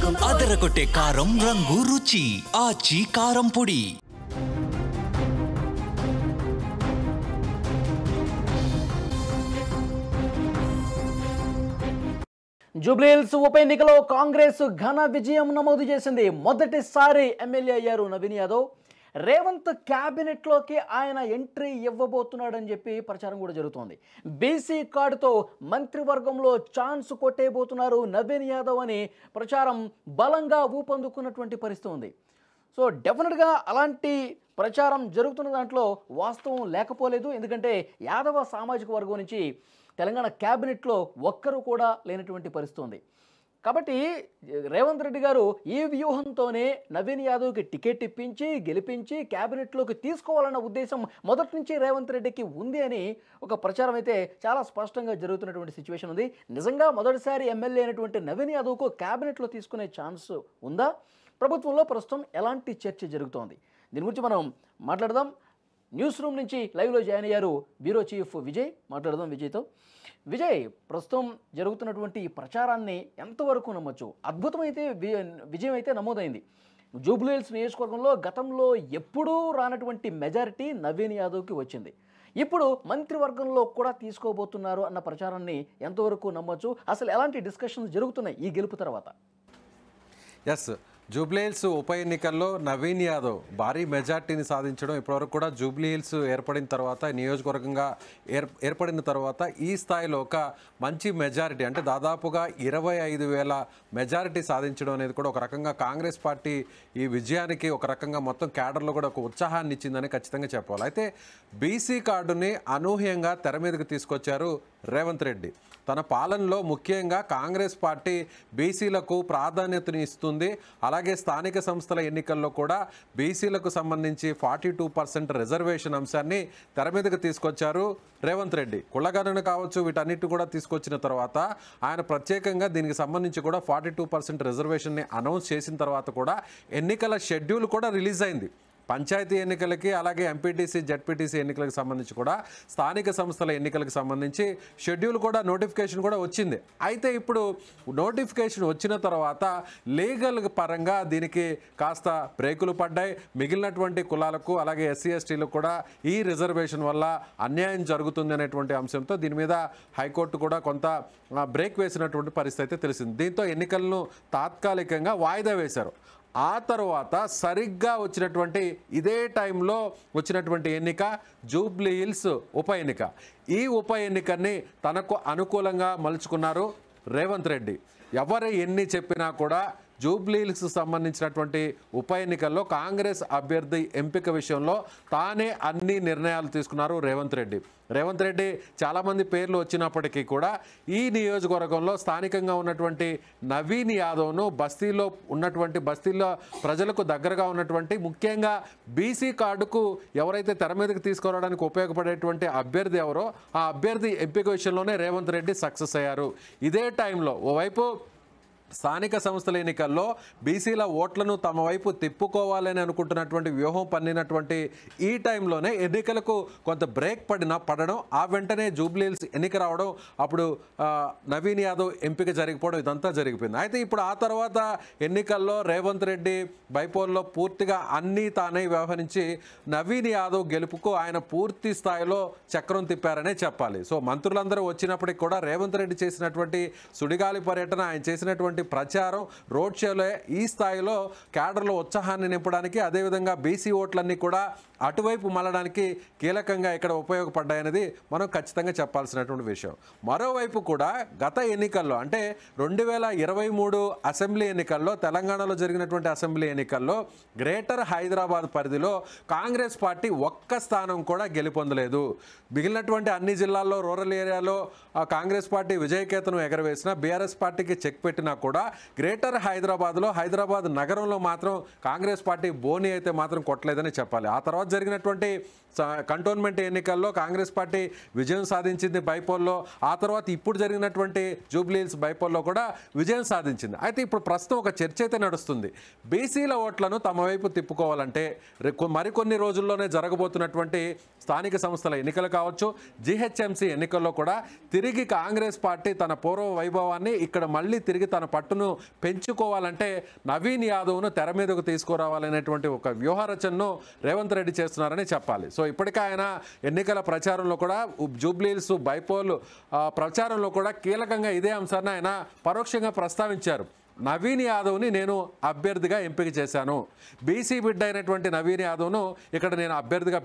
అదరగొట్టే కారం రంగు రుచి ఆచి కారం పొడి. జూబ్లీహిల్స్ ఉప ఎన్నికలో కాంగ్రెస్ ఘన విజయం నమోదు చేసింది. మొదటిసారి ఎమ్మెల్యే అయ్యారు నవీన్ యాదవ్. రేవంత్ క్యాబినెట్లోకి ఆయన ఎంట్రీ ఇవ్వబోతున్నాడని చెప్పి ప్రచారం కూడా జరుగుతోంది. బీసీ కార్డుతో మంత్రివర్గంలో ఛాన్స్ కొట్టేయబోతున్నారు నవీన్ యాదవ్ అని ప్రచారం బలంగా ఊపందుకున్నటువంటి పరిస్థితి ఉంది. సో డెఫినెట్గా అలాంటి ప్రచారం జరుగుతున్న దాంట్లో వాస్తవం లేకపోలేదు. ఎందుకంటే యాదవ సామాజిక వర్గం నుంచి తెలంగాణ క్యాబినెట్లో ఒక్కరు కూడా లేనటువంటి పరిస్థితి ఉంది. కాబట్టి రేవంత్ రెడ్డి గారు ఈ వ్యూహంతోనే నవీన్ యాదవ్కి టికెట్ ఇప్పించి గెలిపించి క్యాబినెట్లోకి తీసుకోవాలన్న ఉద్దేశం మొదటి నుంచి రేవంత్ రెడ్డికి ఉంది అని ఒక ప్రచారం అయితే చాలా స్పష్టంగా జరుగుతున్నటువంటి సిచ్యువేషన్ ఉంది. నిజంగా మొదటిసారి ఎమ్మెల్యే అయినటువంటి నవీన్ యాదవ్కు క్యాబినెట్లో తీసుకునే ఛాన్స్ ఉందా? ప్రభుత్వంలో ప్రస్తుతం ఎలాంటి చర్చ జరుగుతోంది? దీని గురించి మనం మాట్లాడదాం. న్యూస్ రూమ్ నుంచి లైవ్లో జాయిన్ అయ్యారు బ్యూరో చీఫ్ విజయ్. మాట్లాడదాం విజయ్తో. విజయ్, ప్రస్తుతం జరుగుతున్నటువంటి ఈ ప్రచారాన్ని ఎంతవరకు నమ్మొచ్చు? అద్భుతమైతే విజయం అయితే నమోదైంది. జూబ్లీహిల్స్ నియోజకవర్గంలో గతంలో ఎప్పుడూ రానటువంటి మెజారిటీ నవీన్ యాదవ్కి వచ్చింది. ఇప్పుడు మంత్రివర్గంలో కూడా తీసుకోబోతున్నారు అన్న ప్రచారాన్ని ఎంతవరకు నమ్మొచ్చు? అసలు ఎలాంటి డిస్కషన్స్ జరుగుతున్నాయి ఈ గెలుపు తర్వాత? ఎస్, జూబ్లీహిల్స్ ఉప ఎన్నికల్లో నవీన్ యాదవ్ భారీ మెజార్టీని సాధించడం ఇప్పటివరకు కూడా జూబ్లీహిల్స్ ఏర్పడిన తర్వాత నియోజకవర్గంగా ఏర్పడిన తర్వాత ఈ స్థాయిలో ఒక మంచి మెజారిటీ అంటే దాదాపుగా 25,000 మెజారిటీ సాధించడం అనేది కూడా ఒక రకంగా కాంగ్రెస్ పార్టీ ఈ విజయానికి ఒక రకంగా మొత్తం క్యాడర్లో కూడా ఒక ఉత్సాహాన్ని ఇచ్చిందని ఖచ్చితంగా చెప్పాలి. అయితే బీసీ కార్డుని అనూహ్యంగా తెర మీదకి తీసుకొచ్చారు రేవంత్ రెడ్డి. తన పాలనలో ముఖ్యంగా కాంగ్రెస్ పార్టీ బీసీలకు ప్రాధాన్యతని ఇస్తుంది. అలాగే స్థానిక సంస్థల ఎన్నికల్లో కూడా బీసీలకు సంబంధించి 42% రిజర్వేషన్ అంశాన్ని తెర మీదకి తీసుకొచ్చారు రేవంత్ రెడ్డి. కులగణన కావచ్చు, వీటన్నిటి కూడా తీసుకొచ్చిన తర్వాత ఆయన ప్రత్యేకంగా దీనికి సంబంధించి కూడా 42% రిజర్వేషన్ని అనౌన్స్ చేసిన తర్వాత కూడా ఎన్నికల షెడ్యూల్ కూడా రిలీజ్ అయింది. పంచాయతీ ఎన్నికలకి అలాగే ఎంపీటీసీ జెడ్పీటీసీ ఎన్నికలకు సంబంధించి కూడా స్థానిక సంస్థల ఎన్నికలకు సంబంధించి షెడ్యూల్ కూడా నోటిఫికేషన్ కూడా వచ్చింది. అయితే ఇప్పుడు నోటిఫికేషన్ వచ్చిన తర్వాత లీగల్ పరంగా దీనికి కాస్త బ్రేకులు పడ్డాయి. మిగిలినటువంటి కులాలకు అలాగే ఎస్సీ ఎస్టీలకు కూడా ఈ రిజర్వేషన్ వల్ల అన్యాయం జరుగుతుంది అనేటువంటి అంశంతో దీని మీద హైకోర్టు కూడా కొంత బ్రేక్ వేసినటువంటి పరిస్థితి అయితే తెలిసింది. దీంతో ఎన్నికలను తాత్కాలికంగా వాయిదా వేశారు. ఆ తర్వాత సరిగ్గా వచ్చినటువంటి ఇదే టైంలో వచ్చినటువంటి ఎన్నిక జూబ్లీహిల్స్ ఉప ఎన్నిక. ఈ ఉప ఎన్నికని తనకు అనుకూలంగా మలుచుకున్నారు రేవంత్ రెడ్డి. ఎవరు ఎన్ని చెప్పినా కూడా జూబ్లీహిల్స్ సంబంధించినటువంటి ఉప ఎన్నికల్లో కాంగ్రెస్ అభ్యర్థి ఎంపిక విషయంలో తానే అన్ని నిర్ణయాలు తీసుకున్నారు రేవంత్ రెడ్డి. రేవంత్ రెడ్డి చాలామంది పేర్లు వచ్చినప్పటికీ కూడా ఈ నియోజకవర్గంలో స్థానికంగా ఉన్నటువంటి నవీన్ యాదవ్ను బస్తీల్లో ప్రజలకు దగ్గరగా ఉన్నటువంటి ముఖ్యంగా బీసీ కార్డుకు ఎవరైతే తెర మీదకి తీసుకురావడానికి ఉపయోగపడేటువంటి అభ్యర్థి ఎవరో ఆ అభ్యర్థి ఎంపిక విషయంలోనే రేవంత్ రెడ్డి సక్సెస్ అయ్యారు. ఇదే టైంలో ఓవైపు స్థానిక సంస్థల ఎన్నికల్లో బీసీల ఓట్లను తమ వైపు తిప్పుకోవాలని అనుకుంటున్నటువంటి వ్యూహం పన్నినటువంటి ఈ టైంలోనే ఎన్నికలకు కొంత బ్రేక్ పడడం, ఆ వెంటనే జూబ్లీహిల్స్ ఎన్నిక రావడం, అప్పుడు నవీన్ యాదవ్ ఎంపిక జరిగిపోవడం ఇదంతా జరిగిపోయింది. అయితే ఇప్పుడు ఆ తర్వాత ఎన్నికల్లో రేవంత్ రెడ్డి బైపోల్లో పూర్తిగా అన్నీ తానే వ్యవహరించి నవీన్ యాదవ్ గెలుపుకు ఆయన పూర్తి స్థాయిలో చక్రం తిప్పారనే చెప్పాలి. సో మంత్రులందరూ వచ్చినప్పటికి కూడా రేవంత్ రెడ్డి చేసినటువంటి సుడిగాలి పర్యటన, ఆయన చేసినటువంటి ప్రచారం, రోడ్ షోలో ఈ స్థాయిలో క్యాడర్లో ఉత్సాహాన్ని నింపడానికి, అదేవిధంగా బీసీ ఓట్లన్నీ కూడా అటువైపు మళ్ళడానికి కీలకంగా ఇక్కడ ఉపయోగపడ్డాయనేది మనం ఖచ్చితంగా చెప్పాల్సినటువంటి విషయం. మరోవైపు కూడా గత ఎన్నికల్లో అంటే 2023 అసెంబ్లీ ఎన్నికల్లో, తెలంగాణలో జరిగినటువంటి అసెంబ్లీ ఎన్నికల్లో గ్రేటర్ హైదరాబాద్ పరిధిలో కాంగ్రెస్ పార్టీ ఒక్క స్థానం కూడా గెలుపొందలేదు. మిగిలినటువంటి అన్ని జిల్లాల్లో రూరల్ ఏరియాలో కాంగ్రెస్ పార్టీ విజయకేతనం ఎగరవేసినా, బీఆర్ఎస్ పార్టీకి చెక్ పెట్టినా కూడా గ్రేటర్ హైదరాబాద్లో, హైదరాబాద్ నగరంలో మాత్రం కాంగ్రెస్ పార్టీ బోని అయితే మాత్రం కొట్టలేదని చెప్పాలి. ఆ తర్వాత జరిగినటువంటి కంటోన్మెంట్ ఎన్నికల్లో కాంగ్రెస్ పార్టీ విజయం సాధించింది బైపోల్లో. ఆ తర్వాత ఇప్పుడు జరిగినటువంటి జూబ్లీహిల్స్ బైపోల్లో కూడా విజయం సాధించింది. అయితే ఇప్పుడు ప్రస్తుతం ఒక చర్చ అయితే నడుస్తుంది. బీసీల ఓట్లను తమ వైపు తిప్పుకోవాలంటే మరికొన్ని రోజుల్లోనే జరగబోతున్నటువంటి స్థానిక సంస్థల ఎన్నికలు కావచ్చు, జీహెచ్ఎంసీ ఎన్నికల్లో కూడా తిరిగి కాంగ్రెస్ పార్టీ తన పూర్వ వైభవాన్ని ఇక్కడ మళ్ళీ తిరిగి తన పట్టును పెంచుకోవాలంటే నవీన్ యాదవ్ను తెర మీదకు తీసుకురావాలనేటువంటి ఒక వ్యూహరచనను రేవంత్ రెడ్డి చేస్తున్నారని చెప్పాలి. సో ఇప్పటికే ఆయన ఎన్నికల ప్రచారంలో కూడా జూబ్లీహిల్స్ బైపోల్ ప్రచారంలో కూడా కీలకంగా ఇదే అంశాన్ని ఆయన పరోక్షంగా ప్రస్తావించారు. నవీన్ యాదవ్ని నేను అభ్యర్థిగా ఎంపిక చేశాను, బీసీ బిడ్డ అయినటువంటి నవీన్ యాదవ్ను ఇక్కడ నేను అభ్యర్థిగా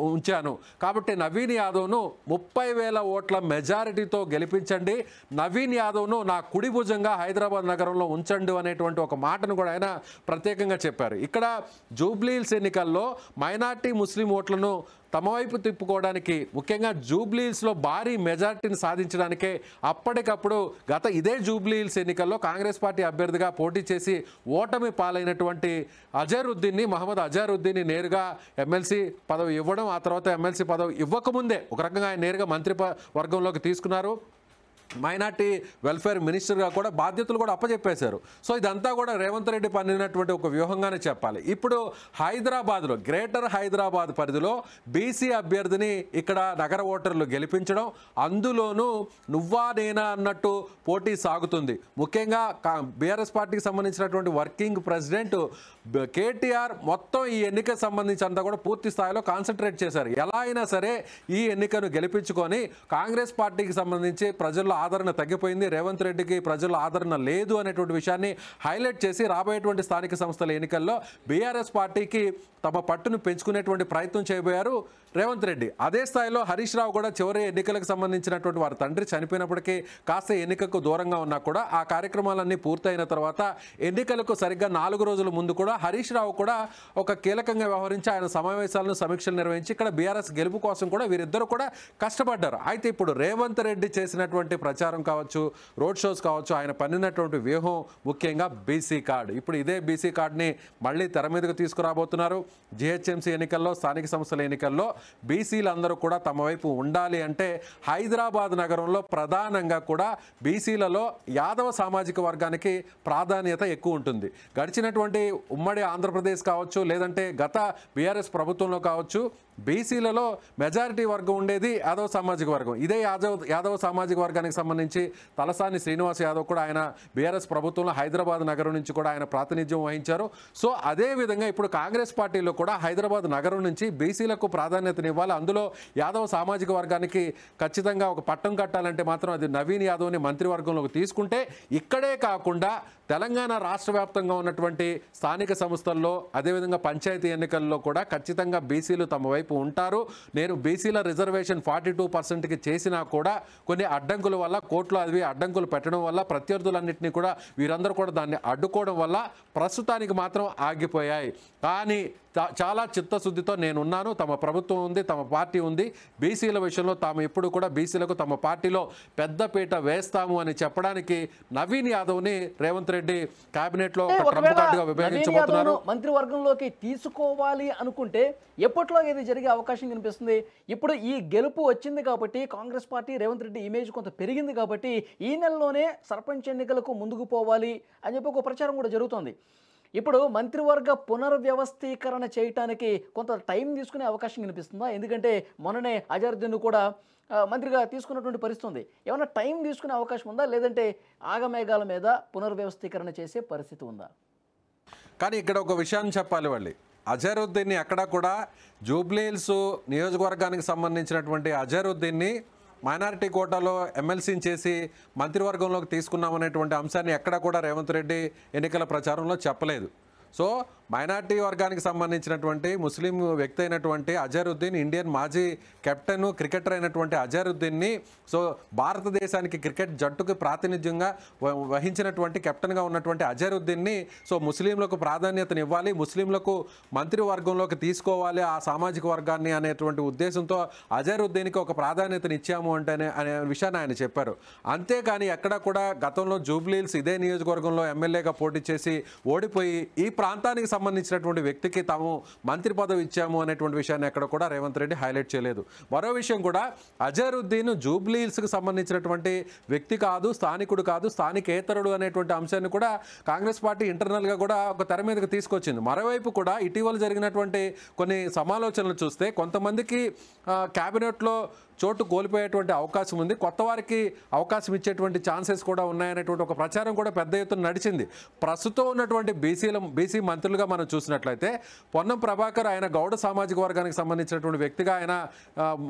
ఉంచాను, కాబట్టి నవీన్ యాదవ్ను 30,000 ఓట్ల మెజారిటీతో గెలిపించండి, నవీన్ యాదవ్ను నా కుడి భుజంగా హైదరాబాద్ నగరంలో ఉంచండి అనేటువంటి ఒక మాటను కూడా ఆయన ప్రత్యేకంగా చెప్పారు. ఇక్కడ జూబ్లీహిల్స్ ఎన్నికల్లో మైనార్టీ ముస్లిం ఓట్లను తమ వైపు తిప్పుకోవడానికి, ముఖ్యంగా జూబ్లీహిల్స్లో భారీ మెజార్టీని సాధించడానికే అప్పటికప్పుడు ఇదే జూబ్లీహిల్స్ ఎన్నికల్లో కాంగ్రెస్ పార్టీ అభ్యర్థిగా పోటీ చేసి ఓటమి పాలైనటువంటి మహమ్మద్ అజారుద్దీన్ని నేరుగా ఎమ్మెల్సీ పదవి ఇవ్వడం, ఆ తర్వాత ఎమ్మెల్సీ పదవి ఇవ్వకముందే ఒక రకంగా ఆయన నేరుగా మంత్రి వర్గంలోకి తీసుకున్నారు. మైనార్టీ వెల్ఫేర్ మినిస్టర్గా కూడా బాధ్యతలు కూడా అప్పచెప్పేశారు. సో ఇదంతా కూడా రేవంత్ రెడ్డి పన్నినటువంటి ఒక వ్యూహంగానే చెప్పాలి. ఇప్పుడు హైదరాబాద్లో, గ్రేటర్ హైదరాబాద్ పరిధిలో బీసీ అభ్యర్థిని ఇక్కడ నగర ఓటర్లు గెలిపించడం, అందులోనూ నువ్వా నేనా అన్నట్టు పోటీ సాగుతుంది. ముఖ్యంగా బీఆర్ఎస్ పార్టీకి సంబంధించినటువంటి వర్కింగ్ ప్రెసిడెంట్ కేటీఆర్ మొత్తం ఈ ఎన్నికకు సంబంధించి అంతా కూడా పూర్తి స్థాయిలో కాన్సన్ట్రేట్ చేశారు. ఎలా అయినా సరే ఈ ఎన్నికను గెలిపించుకొని కాంగ్రెస్ పార్టీకి సంబంధించి ప్రజల్లో ఆదరణ తగ్గిపోయింది, రేవంత్ రెడ్డికి ప్రజల్లో ఆదరణ లేదు అనేటువంటి విషయాన్ని హైలైట్ చేసి రాబోయేటువంటి స్థానిక సంస్థల ఎన్నికల్లో బీఆర్ఎస్ పార్టీకి తమ పట్టును పెంచుకునేటువంటి ప్రయత్నం చేయబోయారు రేవంత్ రెడ్డి. అదే స్థాయిలో హరీష్ రావు కూడా చివరి ఎన్నికలకు సంబంధించినటువంటి వారి తండ్రి చనిపోయినప్పటికీ కాస్త ఎన్నికకు దూరంగా ఉన్నా కూడా ఆ కార్యక్రమాలన్నీ పూర్తయిన తర్వాత ఎన్నికలకు సరిగ్గా 4 రోజుల ముందు కూడా హరీష్ రావు కూడా ఒక కీలకంగా వ్యవహరించి ఆయన సమావేశాలను సమీక్షలు నిర్వహించి ఇక్కడ బీఆర్ఎస్ గెలుపు కోసం కూడా వీరిద్దరూ కూడా కష్టపడ్డారు. అయితే ఇప్పుడు రేవంత్ రెడ్డి చేసినటువంటి ప్రచారం కావచ్చు, రోడ్ షోస్ కావచ్చు, ఆయన పన్నినటువంటి వ్యూహం ముఖ్యంగా బీసీ కార్డు. ఇప్పుడు ఇదే బీసీ కార్డుని మళ్ళీ తెర మీదకు తీసుకురాబోతున్నారు. జిహెచ్ఎంసీ ఎన్నికల్లో, స్థానిక సంస్థల ఎన్నికల్లో బీసీలందరూ కూడా తమ వైపు ఉండాలి అంటే హైదరాబాద్ నగరంలో ప్రధానంగా కూడా బీసీలలో యాదవ సామాజిక వర్గానికి ప్రాధాన్యత ఎక్కువ ఉంటుంది. గడిచినటువంటి ఉమ్మడి ఆంధ్రప్రదేశ్ కావచ్చు, లేదంటే గత బీఆర్ఎస్ ప్రభుత్వంలో కావచ్చు, బీసీలలో మెజారిటీ వర్గం ఉండేది యాదవ సామాజిక వర్గం. ఇదే యాదవ సామాజిక వర్గానికి సంబంధించి తలసాని శ్రీనివాస్ యాదవ్ కూడా ఆయన బీఆర్ఎస్ ప్రభుత్వంలో హైదరాబాద్ నగరం నుంచి కూడా ఆయన ప్రాతినిధ్యం వహించారు. సో అదేవిధంగా ఇప్పుడు కాంగ్రెస్ పార్టీలో కూడా హైదరాబాద్ నగరం నుంచి బీసీలకు ప్రాధాన్యతనివ్వాలి, అందులో యాదవ సామాజిక వర్గానికి ఖచ్చితంగా ఒక పట్టం కట్టాలంటే మాత్రం అది నవీన్ యాదవ్ని మంత్రివర్గంలోకి తీసుకుంటే ఇక్కడే కాకుండా తెలంగాణ రాష్ట్ర వ్యాప్తంగా ఉన్నటువంటి స్థానిక సంస్థల్లో, అదేవిధంగా పంచాయతీ ఎన్నికల్లో కూడా ఖచ్చితంగా బీసీలు తమ వైపు ఉంటారు. నేను బీసీల రిజర్వేషన్ 42%కి చేసినా కూడా కొన్ని అడ్డంకుల వల్ల, కోర్టులో అవి అడ్డంకులు పెట్టడం వల్ల, ప్రత్యర్థులన్నింటినీ కూడా వీరందరూ కూడా దాన్ని అడ్డుకోవడం వల్ల ప్రస్తుతానికి మాత్రం ఆగిపోయాయి. కానీ చాలా చిత్తశుద్ధితో నేనున్నాను, తమ ప్రభుత్వం ఉంది, తమ పార్టీ ఉంది, బీసీల విషయంలో తాము ఎప్పుడు కూడా బీసీలకు తమ పార్టీలో పెద్దపీట వేస్తాము అని చెప్పడానికి నవీన్ యాదవ్ని రేవంత్ రెడ్డి కేబినెట్లో ఉపయోగించబోతున్నారు. మంత్రివర్గంలోకి తీసుకోవాలి అనుకుంటే ఎప్పట్లో ఇది జరిగే అవకాశం కనిపిస్తుంది? ఇప్పుడు ఈ గెలుపు వచ్చింది కాబట్టి కాంగ్రెస్ పార్టీ, రేవంత్ రెడ్డి ఇమేజ్ కొంత పెరిగింది కాబట్టి ఈ నెలలోనే సర్పంచ్ ఎన్నికలకు ముందుకు పోవాలి అని చెప్పి ఒక ప్రచారం కూడా జరుగుతోంది. ఇప్పుడు మంత్రివర్గ పునర్వ్యవస్థీకరణ చేయటానికి కొంత టైం తీసుకునే అవకాశం కనిపిస్తుందా? ఎందుకంటే మొన్ననే అజరుద్దీన్ కూడా మంత్రిగా తీసుకున్నటువంటి పరిస్థితి ఉంది. ఏమైనా టైం తీసుకునే అవకాశం ఉందా, లేదంటే ఆగమేఘాల మీద పునర్వ్యవస్థీకరణ చేసే పరిస్థితి ఉందా? కానీ ఇక్కడ ఒక విషయాన్ని చెప్పాలి, వాళ్ళు అజరుద్దీన్ని ఎక్కడా కూడా జూబ్లీహిల్స్ నియోజకవర్గానికి సంబంధించినటువంటి అజరుద్దీన్ని మైనారిటీ కోటాలో ఎమ్మెల్సీని చేసి మంత్రివర్గంలోకి తీసుకున్నామనేటువంటి అంశాన్ని ఎక్కడా కూడా రేవంత్ రెడ్డి ఎన్నికల ప్రచారంలో చెప్పలేదు. సో మైనార్టీ వర్గానికి సంబంధించినటువంటి ముస్లిం వ్యక్తి అయినటువంటి అజరుద్దీన్, ఇండియన్ మాజీ కెప్టెన్, క్రికెటర్ అయినటువంటి అజరుద్దీన్ని, సో భారతదేశానికి క్రికెట్ జట్టుకు ప్రాతినిధ్యంగా వహించినటువంటి కెప్టెన్గా ఉన్నటువంటి అజరుద్దీన్ని సో ముస్లింలకు ప్రాధాన్యతనివ్వాలి, ముస్లింలకు మంత్రివర్గంలోకి తీసుకోవాలి ఆ సామాజిక వర్గాన్ని అనేటువంటి ఉద్దేశంతో అజరుద్దీన్కి ఒక ప్రాధాన్యతని ఇచ్చాము అంటే అనే విషయాన్ని ఆయన చెప్పారు. అంతేకాని ఎక్కడ కూడా గతంలో జూబ్లీహిల్స్ ఇదే నియోజకవర్గంలో ఎమ్మెల్యేగా పోటీ చేసి ఓడిపోయి ఈ ప్రాంతానికి సంబంధించినటువంటి వ్యక్తికి తాము మంత్రి పదవి ఇచ్చాము అనేటువంటి విషయాన్ని ఎక్కడ కూడా రేవంత్ రెడ్డి హైలైట్ చేయలేదు. మరో విషయం కూడా అజరుద్దీన్ జూబ్లీహిల్స్కి సంబంధించినటువంటి వ్యక్తి కాదు, స్థానికుడు కాదు, స్థానికేతరుడు అనేటువంటి అంశాన్ని కూడా కాంగ్రెస్ పార్టీ ఇంటర్నల్గా కూడా ఒక తెర మీదకి తీసుకొచ్చింది. మరోవైపు కూడా ఇటీవల జరిగినటువంటి కొన్ని సమాలోచనలు చూస్తే కొంతమందికి క్యాబినెట్లో చోటు కోల్పోయేటువంటి అవకాశం ఉంది, కొత్త వారికి అవకాశం ఇచ్చేటువంటి ఛాన్సెస్ కూడా ఉన్నాయనేటువంటి ఒక ప్రచారం కూడా పెద్ద ఎత్తున నడిచింది. ప్రస్తుతం ఉన్నటువంటి బీసీ మంత్రులుగా మనం చూసినట్లయితే పొన్నం ప్రభాకర్ ఆయన గౌడ సామాజిక వర్గానికి సంబంధించినటువంటి వ్యక్తిగా ఆయన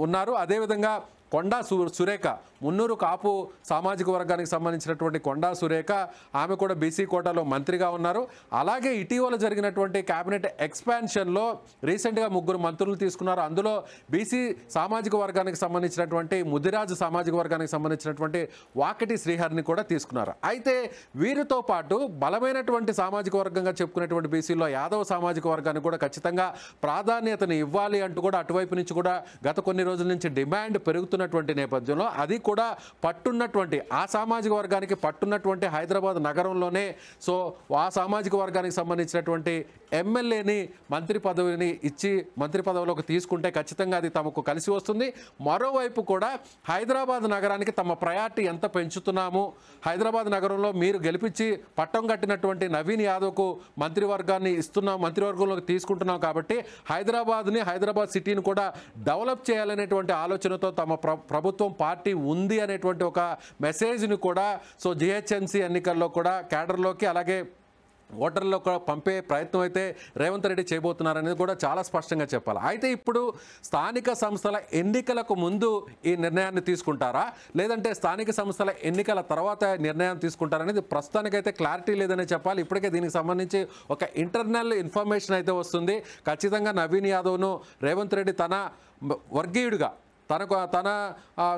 ఉన్నారు. అదేవిధంగా కొండా సురేఖ మున్నూరు కాపు సామాజిక వర్గానికి సంబంధించినటువంటి కొండా సురేఖ ఆమె కూడా బీసీ కోటాలో మంత్రిగా ఉన్నారు. అలాగే ఇటీవల జరిగినటువంటి కేబినెట్ ఎక్స్పాన్షన్లో రీసెంట్గా 3 మంత్రులు తీసుకున్నారు. అందులో బీసీ సామాజిక వర్గానికి సంబంధించినటువంటి ముదిరాజు సామాజిక వర్గానికి సంబంధించినటువంటి వాకిటి శ్రీహరిని కూడా తీసుకున్నారు. అయితే వీరితో పాటు బలమైనటువంటి సామాజిక వర్గంగా చెప్పుకునేటువంటి బీసీలో యాదవ సామాజిక వర్గానికి కూడా ఖచ్చితంగా ప్రాధాన్యతను ఇవ్వాలి అంటూ కూడా అటువైపు నుంచి కూడా గత కొన్ని రోజుల నుంచి డిమాండ్ పెరుగుతున్నటువంటి నేపథ్యంలో అది కూడా పట్టున్నటువంటి ఆ సామాజిక వర్గానికి పట్టున్నటువంటి హైదరాబాద్ నగరంలోనే సో ఆ సామాజిక వర్గానికి సంబంధించినటువంటి ఎమ్మెల్యేని మంత్రి పదవిని ఇచ్చి మంత్రి పదవిలోకి తీసుకుంటే ఖచ్చితంగా అది తమకు కలిసి వస్తుంది. మరోవైపు కూడా హైదరాబాద్ నగరానికి తమ ప్రయారిటీ ఎంత పెంచుతున్నాము, హైదరాబాద్ నగరంలో మీరు గెలిపించి పట్టం కట్టినటువంటి నవీన్ యాదవ్కు మంత్రివర్గాన్ని ఇస్తున్నాం, మంత్రివర్గంలోకి తీసుకుంటున్నాం కాబట్టి హైదరాబాద్ సిటీని కూడా డెవలప్ చేయాలనేటువంటి ఆలోచనతో తమ ప్రభుత్వం పార్టీ ఉంది అనేటువంటి ఒక మెసేజ్ని కూడా సో జిహెచ్ఎంసీ ఎన్నికల్లో కూడా క్యాడర్లోకి అలాగే ఓటర్లో కూడా పంపే ప్రయత్నం అయితే రేవంత్ రెడ్డి చేయబోతున్నారనేది కూడా చాలా స్పష్టంగా చెప్పాలి. అయితే ఇప్పుడు స్థానిక సంస్థల ఎన్నికలకు ముందు ఈ నిర్ణయాన్ని తీసుకుంటారా లేదంటే స్థానిక సంస్థల ఎన్నికల తర్వాత నిర్ణయం తీసుకుంటారనేది ప్రస్తుతానికైతే క్లారిటీ లేదనే చెప్పాలి. ఇప్పటికే దీనికి సంబంధించి ఒక ఇంటర్నల్ ఇన్ఫర్మేషన్ అయితే వస్తుంది. ఖచ్చితంగా నవీన్ యాదవ్ను రేవంత్ రెడ్డి తన వర్గీయుడిగా తన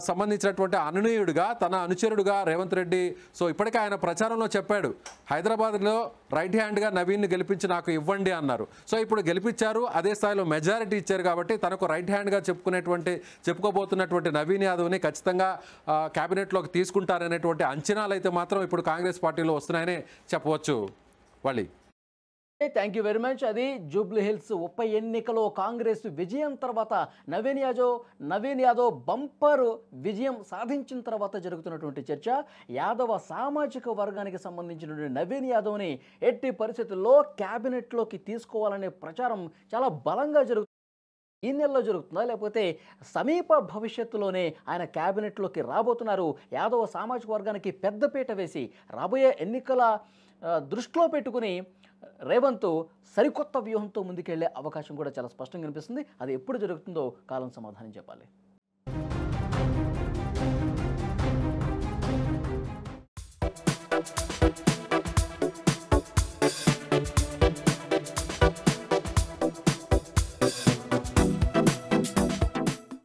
సంబంధించినటువంటి అనునీయుడిగా తన అనుచరుడుగా రేవంత్ రెడ్డి సో ఇప్పటికే ఆయన ప్రచారంలో చెప్పాడు, హైదరాబాద్లో రైట్ హ్యాండ్గా నవీన్ని గెలిపించి నాకు ఇవ్వండి అన్నారు. సో ఇప్పుడు గెలిపించారు, అదే స్థాయిలో మెజారిటీ ఇచ్చారు కాబట్టి తనకు రైట్ హ్యాండ్గా చెప్పుకోబోతున్నటువంటి నవీన్ యాదవ్ని ఖచ్చితంగా క్యాబినెట్లోకి తీసుకుంటారనేటువంటి అంచనాలు అయితే మాత్రం ఇప్పుడు కాంగ్రెస్ పార్టీలో వస్తున్నాయని చెప్పవచ్చు. Valli thank you very much. అది జూబ్లీ హిల్స్ ఉప ఎన్నికలో కాంగ్రెస్ విజయం తర్వాత నవీన్ యాదవ్ బంపర్ విజయం సాధించిన తర్వాత జరుగుతున్నటువంటి చర్చ. యాదవ సామాజిక వర్గానికి సంబంధించినటువంటి నవీన్ యాదవ్ని ఎట్టి పరిస్థితుల్లో క్యాబినెట్లోకి తీసుకోవాలనే ప్రచారం చాలా బలంగా జరుగుతుంది. ఈ నెలలో జరుగుతుందా లేకపోతే సమీప భవిష్యత్తులోనే ఆయన క్యాబినెట్లోకి రాబోతున్నారు? యాదవ సామాజిక వర్గానికి పెద్దపీట వేసి రాబోయే ఎన్నికల దృష్టిలో పెట్టుకుని రేవంత్ సరికొత్త వ్యూహంతో ముందుకెళ్లే అవకాశం కూడా చాలా స్పష్టంగా కనిపిస్తుంది. అది ఎప్పుడు జరుగుతుందో కాలం సమాధానం చెప్పాలి.